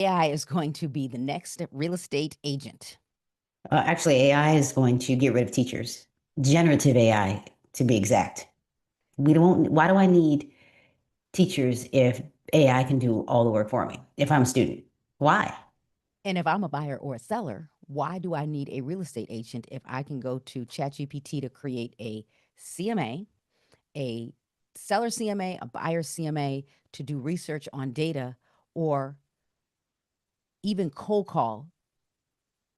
AI is going to be the next real estate agent. Actually, AI is going to get rid of teachers. Generative AI, to be exact. We don't. Why do I need teachers if AI can do all the work for me? If I'm a student, why? And if I'm a buyer or a seller, why do I need a real estate agent if I can go to ChatGPT to create a CMA, a seller CMA, a buyer CMA to do research on data or even cold call?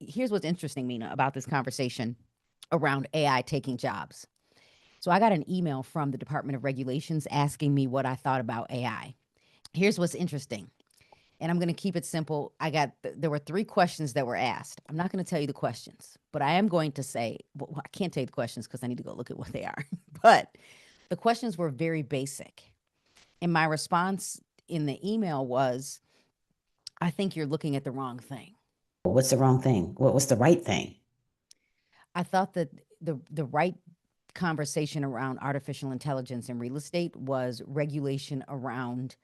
Here's what's interesting, Mina, about this conversation around AI taking jobs. So I got an email from the Department of Regulations asking me what I thought about AI. Here's what's interesting, and I'm going to keep it simple. There were three questions that were asked. I'm not going to tell you the questions, but I am going to say, well, I can't tell you the questions because I need to go look at what they are. But the questions were very basic. And my response in the email was, I think you're looking at the wrong thing. What's the wrong thing? What's the right thing? I thought that the right conversation around artificial intelligence in real estate was regulation around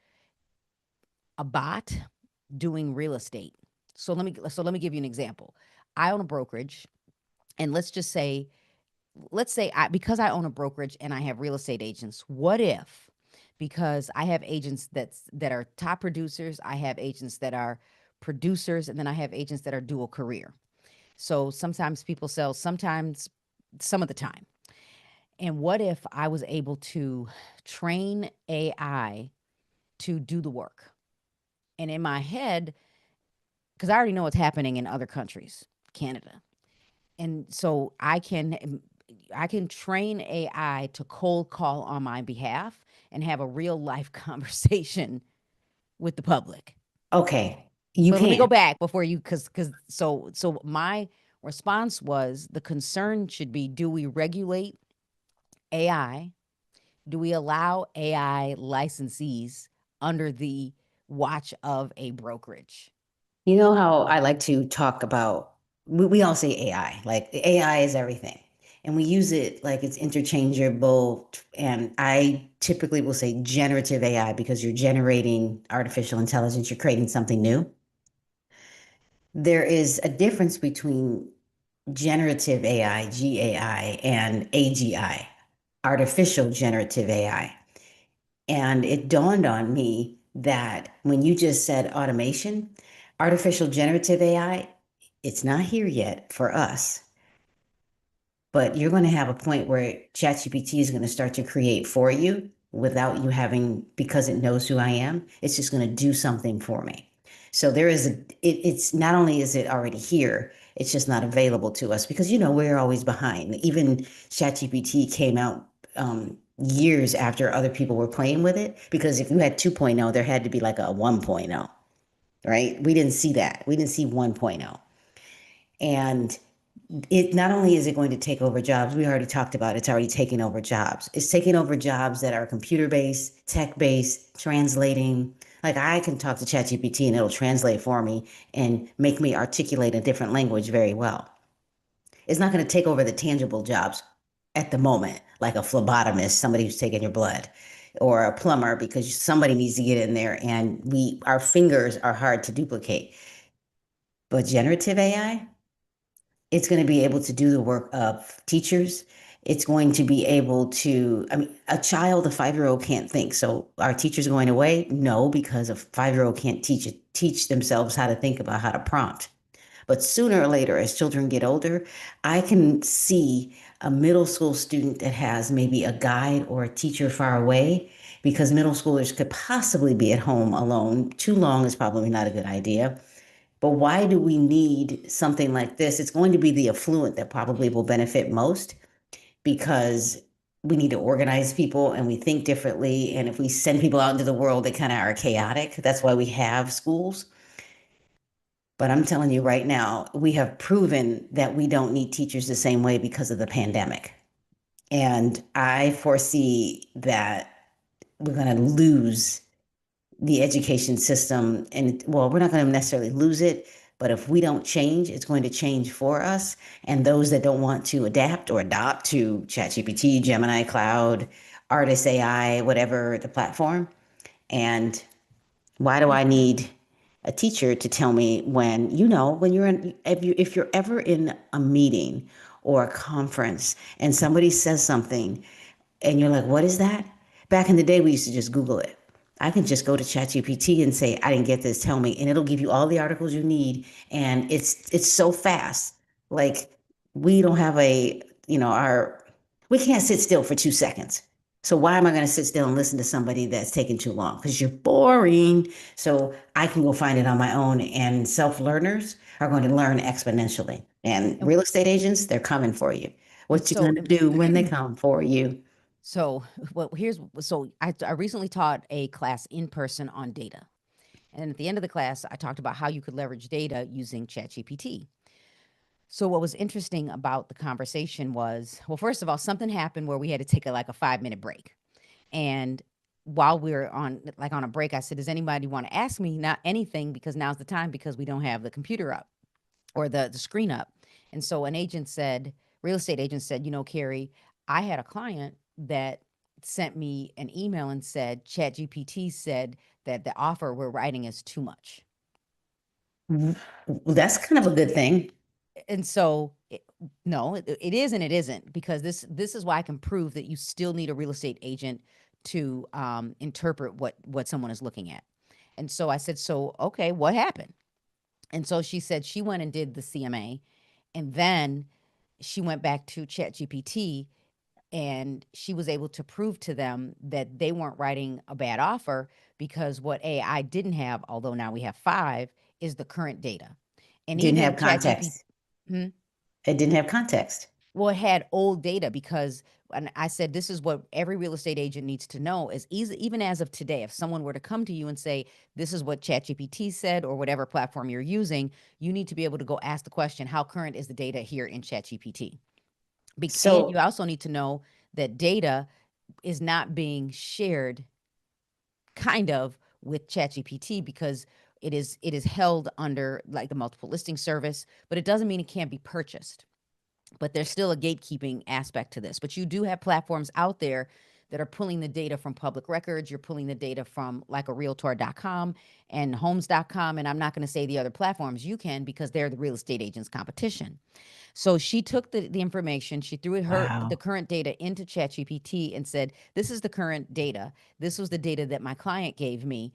a bot doing real estate. So let me give you an example. I own a brokerage, and let's say because I own a brokerage and I have real estate agents. What if, because I have agents that are top producers, I have agents that are producers, and then I have agents that are dual career. So sometimes people sell, sometimes some of the time. And what if I was able to train AI to do the work? And in my head, because I already know what's happening in other countries, Canada. And so I can train AI to cold call on my behalf and have a real life conversation with the public. Okay, you But let me go can. back before you, because my response was the concern should be, do we regulate AI? Do we allow AI licensees under the watch of a brokerage? You know how I like to talk about, we all say AI, like AI is everything. And we use it like it's interchangeable. And I typically will say generative AI because you're generating artificial intelligence, you're creating something new. There is a difference between generative AI, GAI, and AGI, artificial generative AI. And it dawned on me that when you just said automation, artificial generative AI, it's not here yet for us, but you're going to have a point where ChatGPT is going to start to create for you without you having, because it knows who I am, it's just going to do something for me. So there is it's not only is it already here, it's just not available to us because, we're always behind. Even ChatGPT came out years after other people were playing with it because if you had 2.0, there had to be like a 1.0, right? We didn't see that. We didn't see 1.0. And it not only is it going to take over jobs, we already talked about it's already taking over jobs. It's taking over jobs that are computer based, tech based, translating. Like I can talk to ChatGPT and it'll translate for me and make me articulate a different language very well. It's not going to take over the tangible jobs at the moment, like a phlebotomist, somebody who's taking your blood, or a plumber because somebody needs to get in there and our fingers are hard to duplicate. But generative AI, it's going to be able to do the work of teachers. It's going to be able to, I mean, a child, a 5-year-old can't think. So are teachers going away? No, because a 5-year-old can't teach themselves how to think about how to prompt. But sooner or later, as children get older, I can see a middle school student that has maybe a guide or a teacher far away because middle schoolers could possibly be at home alone. Too long is probably not a good idea. But why do we need something like this? It's going to be the affluent that probably will benefit most because we need to organize people and we think differently. And if we send people out into the world, they kind of are chaotic. That's why we have schools. But I'm telling you right now, we have proven that we don't need teachers the same way because of the pandemic. And I foresee that we're going to lose the education system. And well, we're not going to necessarily lose it, but if we don't change, it's going to change for us. And those that don't want to adapt or adopt to ChatGPT, Gemini, Cloud, Artist AI, whatever the platform. And why do I need a teacher to tell me when, you know, when you're in, if you're ever in a meeting or a conference and somebody says something and you're like, what is that? Back in the day, we used to just Google it. I can just go to ChatGPT and say, I didn't get this, tell me. And it'll give you all the articles you need. And it's so fast. Like we don't have a, you know, we can't sit still for 2 seconds. So why am I going to sit still and listen to somebody that's taking too long? Because you're boring. So I can go find it on my own. And self-learners are going to learn exponentially. And And real estate agents, they're coming for you. and What you so going to do when they come for you? so well here's so I recently taught a class in person on data. And at the end of the class, I talked about how you could leverage data using ChatGPT. So what was interesting about the conversation was, well, first of all, something happened where we had to take like a 5 minute break. And while we were on a break, I said, does anybody want to ask me not anything because now's the time because we don't have the computer up or the screen up. And so an agent said, real estate agent said, Carrie, I had a client that sent me an email and said ChatGPT said that the offer we're writing is too much. Well, that's kind of a good thing. And so no, it is and it isn't, because this is why I can prove that you still need a real estate agent to interpret what someone is looking at. And so I said, so okay, what happened? And so she said she went and did the CMA, and then she went back to ChatGPT, and she was able to prove to them that they weren't writing a bad offer, because what AI didn't have, although now we have five, is the current data. And Didn't even have ChatGPT, context. It didn't have context. well, it had old data, because, and I said, this is what every real estate agent needs to know is easy, even as of today, if someone were to come to you and say, this is what ChatGPT said, or whatever platform you're using, you need to be able to go ask the question, how current is the data here in ChatGPT? And you So also need to know that data is not being shared kind of with ChatGPT, because it is held under like the multiple listing service, but it doesn't mean it can't be purchased. But there's still a gatekeeping aspect to this. But you do have platforms out there that are pulling the data from public records. You're pulling the data from like a realtor.com and homes.com. And I'm not going to say the other platforms, you can, because they're the real estate agents competition. So she took the information, she threw the wow. current data into ChatGPT and said, this is the current data. This was the data that my client gave me.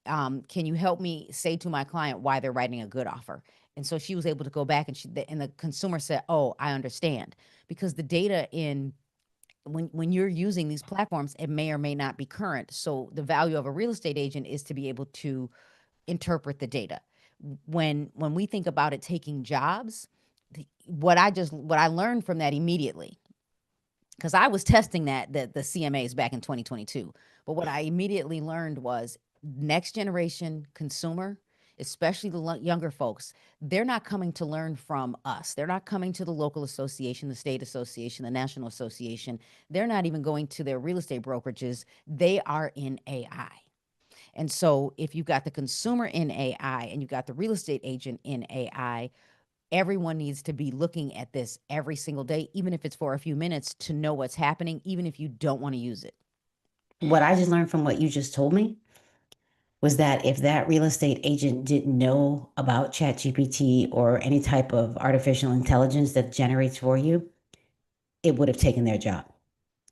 Can you help me say to my client why they're writing a good offer? And so she was able to go back, and the consumer said, oh, I understand, because the data in when you're using these platforms, it may or may not be current. So the value of a real estate agent is to be able to interpret the data. When we think about it taking jobs, what I learned from that immediately, because I was testing the CMAs back in 2022. But what I immediately learned was, next generation consumer, especially the younger folks, they're not coming to learn from us. They're not coming to the local association, the state association, the national association. They're not even going to their real estate brokerages. They are in AI. And so if you've got the consumer in AI and you've got the real estate agent in AI, everyone needs to be looking at this every single day, even if it's for a few minutes, to know what's happening, even if you don't want to use it. What I just learned from what you just told me was that if that real estate agent didn't know about ChatGPT or any type of artificial intelligence that generates for you, it would have taken their job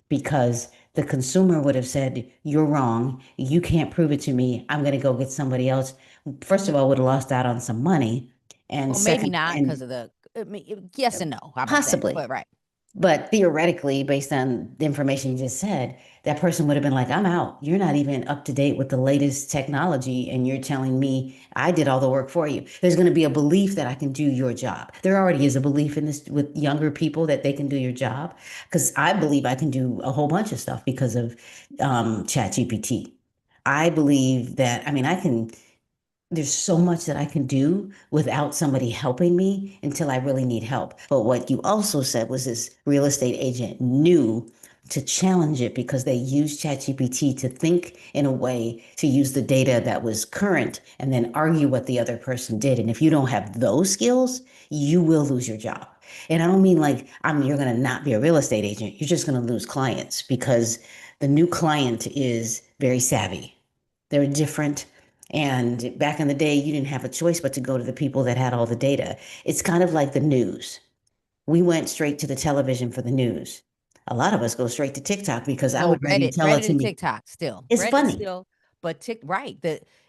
because the consumer would have said, you're wrong. You can't prove it to me. I'm going to go get somebody else. First of all, would have lost out on some money. And Well, maybe second, not because and of the, I mean, yes and no. How about that? possibly, But right. but theoretically, based on the information you just said, that person would have been like, I'm out. You're not even up to date with the latest technology. And you're telling me I did all the work for you. There's going to be a belief that I can do your job. There already is a belief in this with younger people that they can do your job. Because I believe I can do a whole bunch of stuff because of ChatGPT. I believe that, I mean, there's so much that I can do without somebody helping me until I really need help. But what you also said was this real estate agent knew to challenge it because they used ChatGPT to think in a way to use the data that was current and then argue what the other person did. And if you don't have those skills, you will lose your job. And I don't mean like you're going to not be a real estate agent. You're just going to lose clients because the new client is very savvy. They're different And back in the day, you didn't have a choice but to go to the people that had all the data. It's kind of like the news. We went straight to the television for the news. A lot of us go straight to TikTok because I No, would rather you Reddit, tell it Reddit to and me. TikTok still. It's Reddit funny still, but right.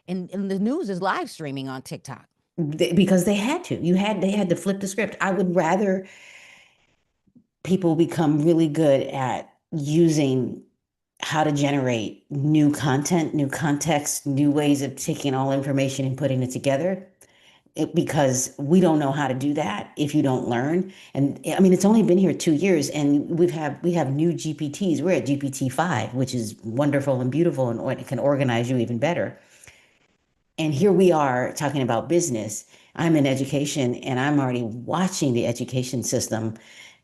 And the news is live streaming on TikTok. because they had to. They had to flip the script. I would rather people become really good at using how to generate new content, new context, new ways of taking all information and putting it together. Because we don't know how to do that if you don't learn. And I mean, it's only been here 2 years, and we have new GPTs. We're at GPT-5, which is wonderful and beautiful, and it can organize you even better. And here we are talking about business. I'm in education and I'm already watching the education system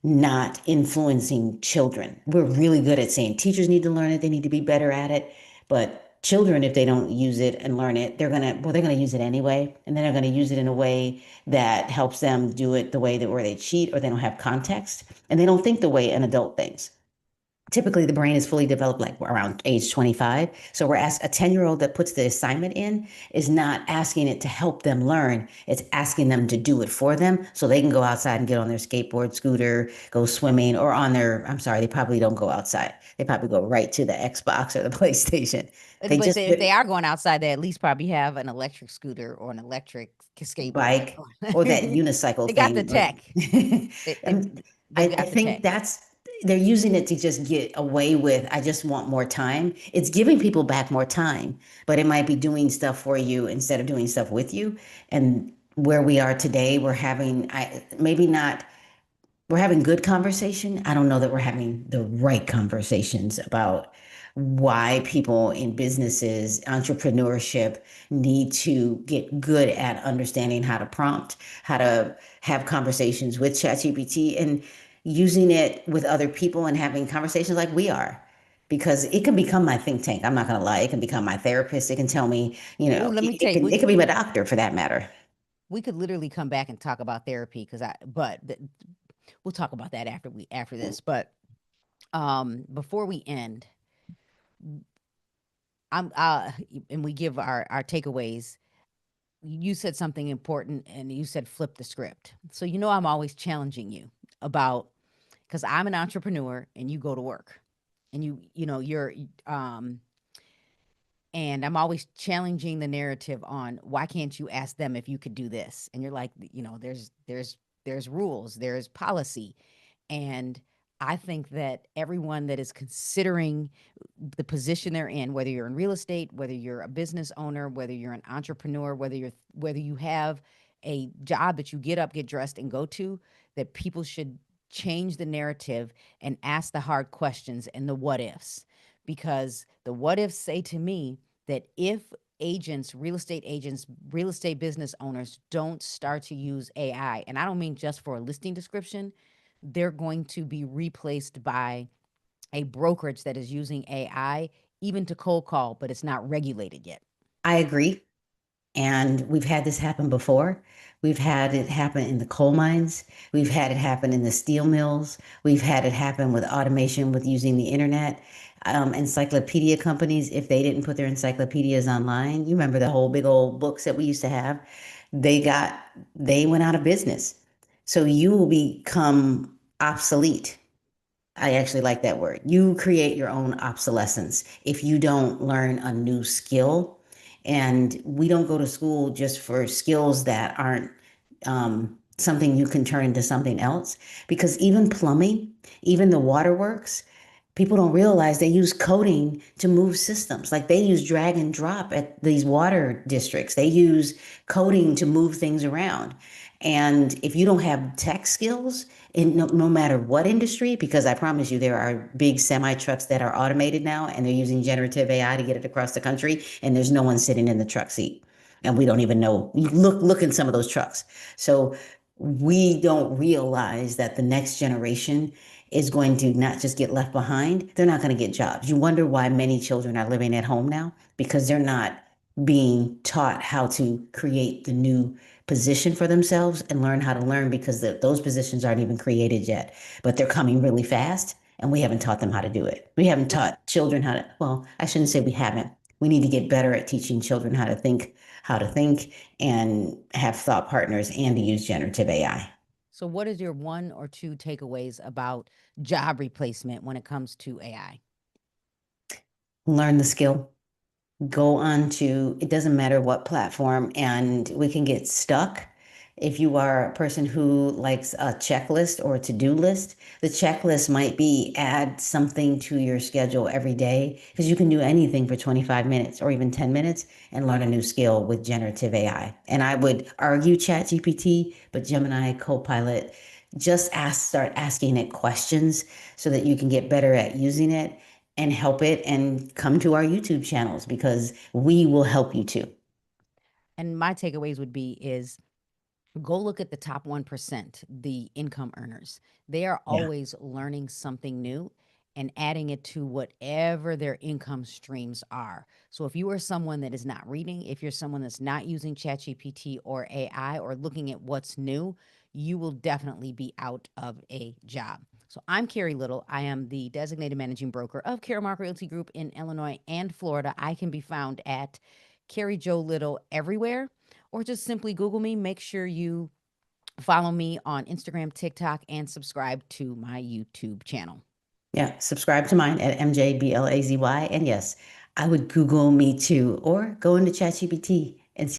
not influencing children. We're really good at saying teachers need to learn it, they need to be better at it. But children, if they don't use it and learn it, they're gonna use it anyway. And then they're gonna use it in a way that helps them do it the way that where they cheat or they don't have context. And they don't think the way an adult thinks. Typically the brain is fully developed like around age 25. So we're asked a 10-year-old that puts the assignment in is not asking it to help them learn. It's asking them to do it for them so they can go outside and get on their skateboard, scooter, go swimming, or on their, I'm sorry, they probably don't go outside. They probably go right to the Xbox or the PlayStation. They But just if they are going outside, they at least probably have an electric scooter or an electric skateboard. bike or that unicycle They got the thing. Or tech. They, they, um, they I got the think tech. that's they're using it to just get away with, I just want more time. It's giving people back more time, but it might be doing stuff for you instead of doing stuff with you. And where we are today, we're having, I maybe not we're having good conversation. I don't know that we're having the right conversations about why people in businesses, entrepreneurship need to get good at understanding how to prompt, how to have conversations with ChatGPT and using it with other people and having conversations like we are. Because it can become my think tank. I'm not going to lie. It can become my therapist. It can tell me, Oh, let me tell you, it can be my doctor for that matter. we could literally come back and talk about therapy because we'll talk about that after this. But before we end, I'm and we give our takeaways. You said something important, and you said flip the script. So I'm always challenging you about because I'm an entrepreneur and you go to work, and you're and I'm always challenging the narrative on why can't you ask them if you could do this? And you're like, there's rules, there's policy. And I think that everyone that is considering the position they're in, whether you're in real estate, whether you're a business owner, whether you're an entrepreneur, whether you have a job that you get up, get dressed, and go to, that people should change the narrative and ask the hard questions and the what ifs. Because the what ifs say to me that if agents, real estate business owners don't start to use AI, and I don't mean just for a listing description, they're going to be replaced by a brokerage that is using AI even to cold call, but it's not regulated yet. I agree. And we've had this happen before. We've had it happen in the coal mines. We've had it happen in the steel mills. We've had it happen with automation, with using the internet. Encyclopedia companies, if they didn't put their encyclopedias online, you remember the whole big old books that we used to have, they got, they went out of business. So you will become obsolete. I actually like that word. You create your own obsolescence if you don't learn a new skill. And we don't go to school just for skills that aren't something you can turn into something else. Because even plumbing, even the waterworks, people don't realize they use coding to move systems. Like they use drag and drop at these water districts. They use coding to move things around. And if you don't have tech skills in no matter what industry, because I promise you there are big semi trucks that are automated now and they're using generative AI to get it across the country, and there's no one sitting in the truck seat. And we don't even know. You look in some of those trucks. So we don't realize that the next generation is going to not just get left behind, they're not going to get jobs. You wonder why many children are living at home now because they're not being taught how to create the new position for themselves and learn how to learn because those positions aren't even created yet, but they're coming really fast and we haven't taught them how to do it. We haven't taught children how to, well, I shouldn't say we haven't. We need to get better at teaching children how to think and have thought partners and to use generative AI. So, what is your one or two takeaways about job replacement when it comes to AI? Learn the skill, go on to, it doesn't matter what platform, and we can get stuck. If you are a person who likes a checklist or a to-do list, the checklist might be add something to your schedule every day because you can do anything for 25 minutes or even 10 minutes and learn a new skill with generative AI. And I would argue ChatGPT, but Gemini, Copilot, start asking it questions so that you can get better at using it and help it, and come to our YouTube channels because we will help you too. And my takeaways would be is go look at the top 1%, the income earners. They are Yeah. always learning something new and adding it to whatever their income streams are. So if you are someone that is not reading, if you're someone that's not using ChatGPT or AI or looking at what's new, you will definitely be out of a job. So I'm Carrie Little. I am the designated managing broker of Caramark Realty Group in Illinois and Florida. I can be found at Carrie Joe Little everywhere, or just simply Google me. Make sure you follow me on Instagram, TikTok, and subscribe to my YouTube channel. Yeah. Subscribe to mine at MJBLAZY. And yes, I would Google me too, or go into ChatGPT